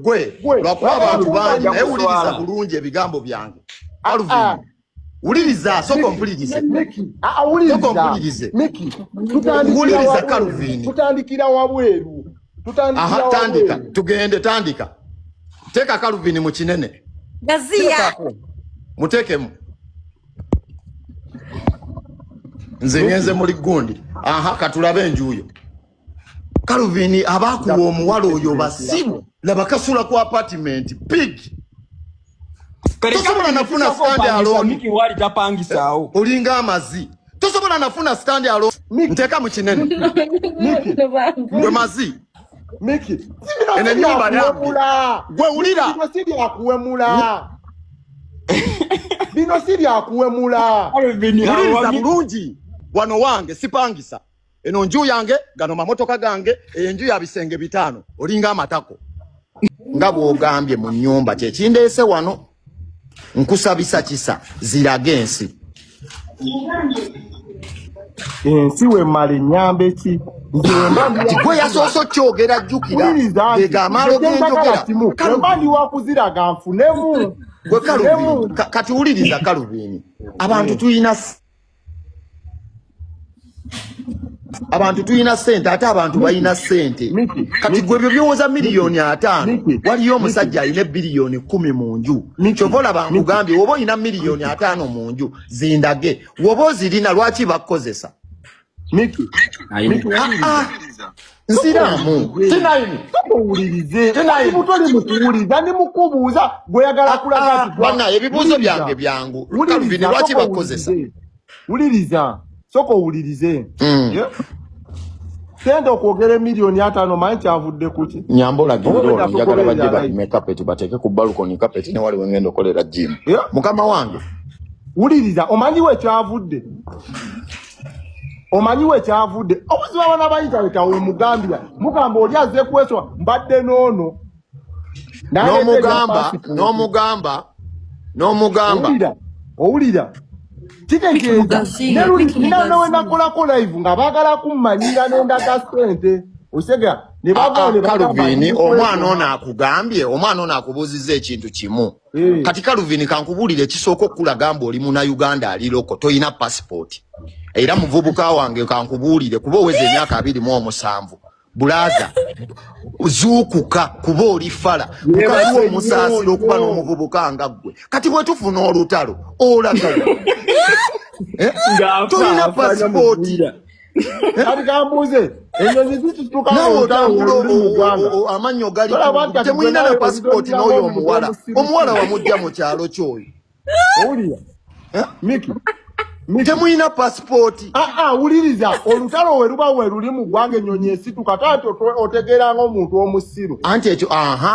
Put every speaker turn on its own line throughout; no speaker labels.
gwe lwakuba abantu bangi naye wuliriza bulungi ebigambo byange Calvin uliriza soko mpulirize wuliriza Calvin
tutandikira wabweru
tandika tugende tandika teka Calvin mu kinene
Gazia
mutekemu nze ngenze muri gundi katulabe enjuyo Calvin abakuwa omuwala oyo basibu laba kasula ku apartment pig tosobola nafuna stand alone
Miki wali tapangisao
olinga amazi tosobola nafuna stand alone nteka mu kinene gwe mazi
Miki
ene nyumba yangu gwe ulira
bino siri akuwemula
uliriza bulungi wano wange sipangisa eno nju yange gano mamotoka gange enju ya bisenge 5 olinga amatako nga bwogambye mu nyumba kyekindeese wano nkusabisa kisa ziragensi
ensi we mali nyambe ki
gwe yasoso kyogera jjukira egamalo genjogera
mbandi wakuziraga nfunemu
gwe Calvin kati uliriza Calvin abantu tuyina sente ate abantu bayina sente kati gwe byo byowoza miliyoni 5 waliyo omusajja alina biliyoni 10 mu nju kyovola bankugambye woba oyina miliyoni 5 mu nju zindage woba ozirina lwaki bakozesa nsiramu
owulirize mutoli mukuwuliza ndi mukubuuza gweyagala kulaga
bana ebibuuzo byange byangu Calvin lwaki bakozesa
wuliriza soko owulirize sente okwogera miliyoni 5 manyi kyavudde kuki
nyambola gindolo njagala bajje balime carpet bateke ku balcony carpet ne wali wengendo kolera gym mukama wange
wuliriza omanyiwe kyavudde obuzima bana bayita letawe mugambira mugamba oli azze kweswa mbadde noono n'omugamba owulira kitegeeza nawe nakolako live nga baagala kummanyira n'endaga sente osega ne
Calvin omwana ono akugambye omwana ono akubuuzizza ekintu kimu kati Calvin kankubuulire ekisooka okulagamba oli muna Uganda aliroko toyina passport era muvubuka wange kankubuulire kuba oweza emyaka 27 bulaza zuukuka kuba oli fala mukazi omusaasira okuba n'omuvubuka nga ggwe kati bwe tufuna olutalo olagala toyina passport
kati kambuuze enyonyi zitutuka
amanyo gali temuyina na passport n'oyo omuwala wamujja mu kyalo kyoyo
owulira Miki
temuyina passport
wuliriza olutalo we luba we luli mu ggwanga ennyonyi esituka taate otegeranga omuntu omusiru
anti ekyo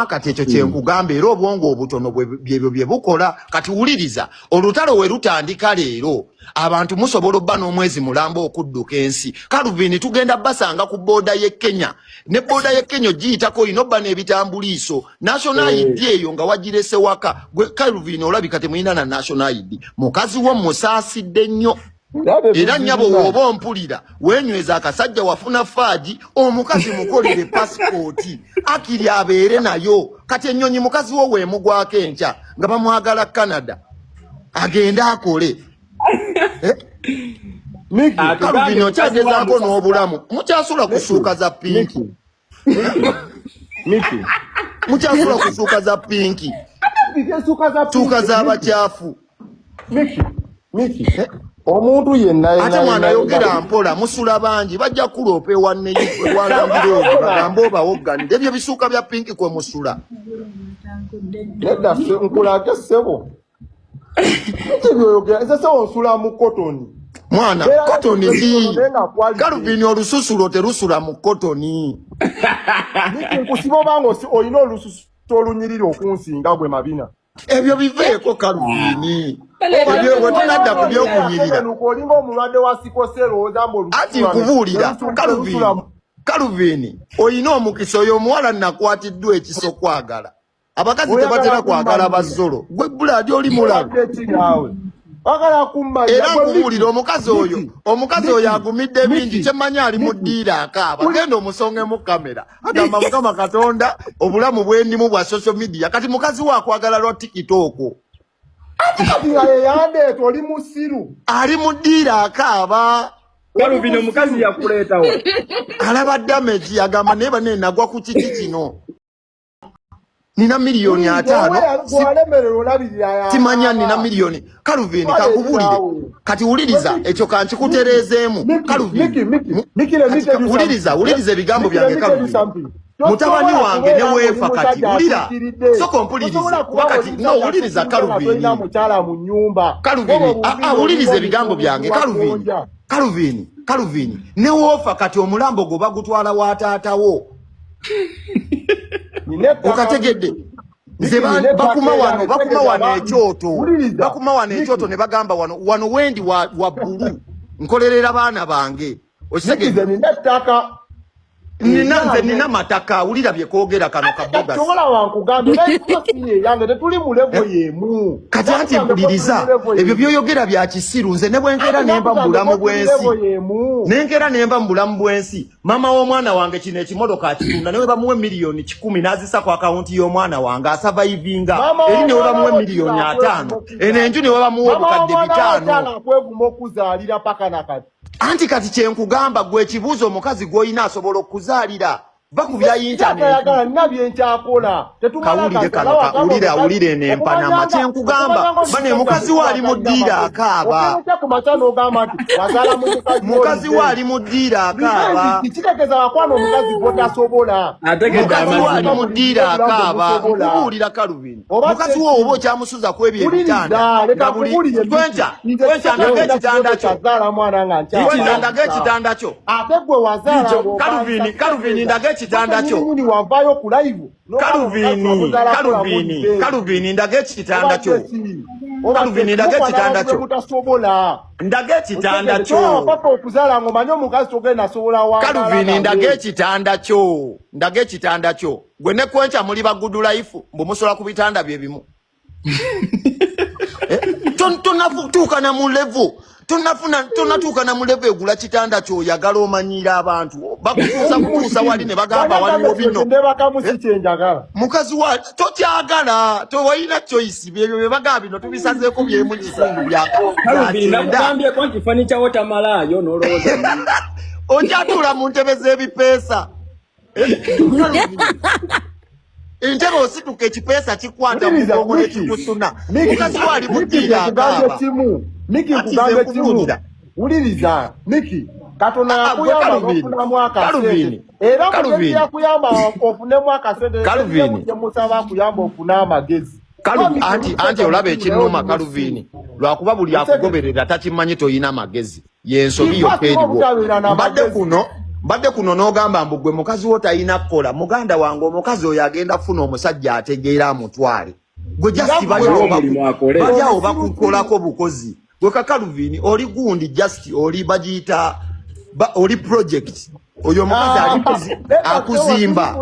kati ekyo kyenkugamba era obwongo obutono byebyo bye bukola kati wuliriza olutalo we lutandika leero abantu musobola obba n'omwezi mulamba okudduka ensi Calvin tugenda basanga ku booda ye Kenya ne booda ye Kenya ogiyitako inobba n'ebitambuliiso national ID eyo nga wagirese waka gwe Calvin olabika temuyina na national ID mukazi wo musaasidde nnyo era nnyabo w'oba ompulira weenyweza akasajja wafuna faaji omukazi mukolere pasipoti akiri abeere nayo kati ennyonyi mukazi wo weemugwako enkya nga bamwagala Canada agende akole Calvin okyagezaako n'obulamu mukyasula kusuuka za pinki mukyasula kusuuka za pinki tuuka z'abakyafu
omuntu yenna
ate mwana yogera mpola musula bangi bajja kuloopa ewalambira bagamba obawogganira ebyo bisuuka bya pinki kwe musula
nedda nkulage ssebo ese sewo nsula mu kotoni
mwana kotoni ki Calvin olususulo terusula mu kotoni
nkusiba obanga olina olususu olunyirira okunsinga gwe mabina
ebyo biveeko Calvin ebyo wetunadda ku byokunyirira
olinga omulwadde wa sikosero ozamba
ati nkubuulira Calvin olina omukisa oyo omuwala nakwatiddwa ekiso kwagala abakazi tebatera kwagala bazolo gwe buladi oli mulalu
Bagala kumanya.
Era nkubuulira omukazi oyo agumidde bingi kyemmanyi ali mu ddiira akaaba genda omusonge mu kamera agamba Mukama Katonda obulamu bwendimu bwa social media kati mukazi we akwagala lwa TikTok
yandeeta oli musiru
ali mu ddiira akaaba
Calvin omukazi yakuleetawo
alaba damage agamba naye bane nagwa ku kiki kino nina miliyoni 5 timanya nina miliyoni Calvin kakubulire kati uliriza ekyo kankikutereezeemu Calvin uliriza ebigambo byange Calvin mutabani wange ne weefa kati ulira soko mpuliriza wakati no uliriza Calvin uliriza ebigambo byange Calvin ne wofa kati omulambo go bagutwala wa taatawo okategedde nze bakuma wano ekyoto ne bagamba wano wendi wa bbulu nkolerera baana bange okitegedde nina mataka ulira bye koogera kano kaboga
tola wankugambe yange tetuli mu level yemu
kati anti mpuliriza ebyo byoyogera bya kisiru nze ne bwenkera nemba mu bulamu bwensi mama w'omwana wange kino ekimotoka akitunda newe bamuwe miliyoni 10 n'azisa ku akaunti y'omwana wange asavaivinga eri newe bamuwe miliyoni 5 enenju newe bamuwe obukadde 5
kweguma okuzaalira paka nakati
anti kati kyenkugamba gwe ekibuuzo omukazi gw'olina asobola okuzaalira va ku bya internet kawulire n'empanama kyenkugamba bane mukazi we ali mu ddiira akaaba mukazi we ali mu ddiira akaaba nkubuulira Calvin mukazi we oba okyamusuza ku ebyo ebitanda nga buli kwenca ndaga ekitanda kyo Calvin ndaga ekitanda kyo Calvin ndaga ekitanda kyo ndaga ekitanda kyo ndaga ekitanda kyo gwe ne kwenca muli ba good life mbumusola ku bitanda bye bimu tonatuukana mu level tonatuukana mu level egula kitanda kyo yagala omanyira abantu bakutuusa wali ne bagamba waliwo bino mukazi wa tokyagala towalina choice byebyo bye bagamba bino tubisazeeko byemu kisungu
byakambyeeko nti fani kya wotamalayo nolowooza
okyatuula mu ntebe z'ebipeesa entebe osituka ekipeesa kikwata mu bwongo nekikusuna mukazi we ali mu ddiira akaaba
uliriza Miki Katonda yakuyamba okufunamu akasente era Calvin yakuyamba ofunemu akasente musaba akuyamba ofuna amagezi
anti olaba ekinnuma Calvin lwakuba buli akugoberera takimanyi toyina amagezi yensobi yokka eriwo mbadde kuno n'ogamba mbu gwe mukazi wo tayina kukola muganda wange omukazi oyo agenda kufuna omusajja ategeera amutwale gwe jasi bajawo bakukolako bukozi gwe Calvin oli gundi just oli bagiyita oli project oyo mukazi akuzimba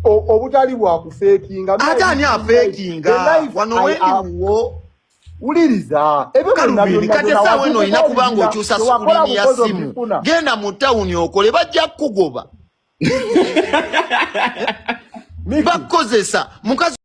obutali bwa kufeekinga
ate ani afeekinga wano wendiwo
uliriza
Calvin kati essaawa eno olina kubanga okyusa sukulini ya simu genda mu tawuni okole bajja kukugoba bakukozesa mukazi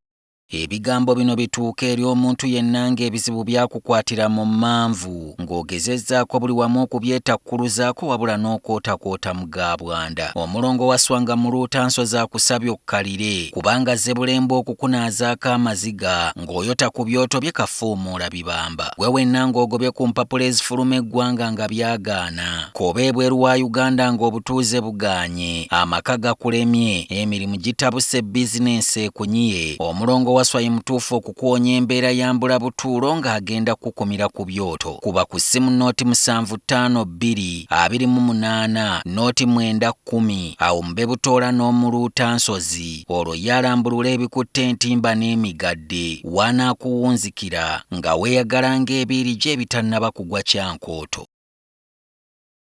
Ebigambo bino bituuka eri omuntu yenna ng'ebizibu byakukwatira mu manvu ng'ogezezzaako buli wamu okubyetakkuluzaako wabula n'okootakoota mu gaabwanda. Omulongo wa Swanga mu Luutansozi akusabye okkalire kubanga Zebbulembo okukunaazaako amaziga ng'oyota ku byoto bye kafuumuula bibamba. Gwe wenna ng'ogobye ku mpapula ezifuluma eggwanga nga byagaana. Koba ebweru wa Uganda ng'obutuuze bugaanye, amaka gakulemye, emirimu gitabuse bizinensi ekunyiye. Omulongo waswaye mutuufu okukuwonya embeera ya mbulabutuulo ng'agenda kukumira ku byoto. Kuba ku ssimu nooti 752228 nooti 910 awo mube butoola n'omu Luutansozi olwo yalambulula ebikutte entimba n'emigadde wanaakuwunzikira nga weeyagala ng'ebiiri gye ebitannaba kugwa kyankooto.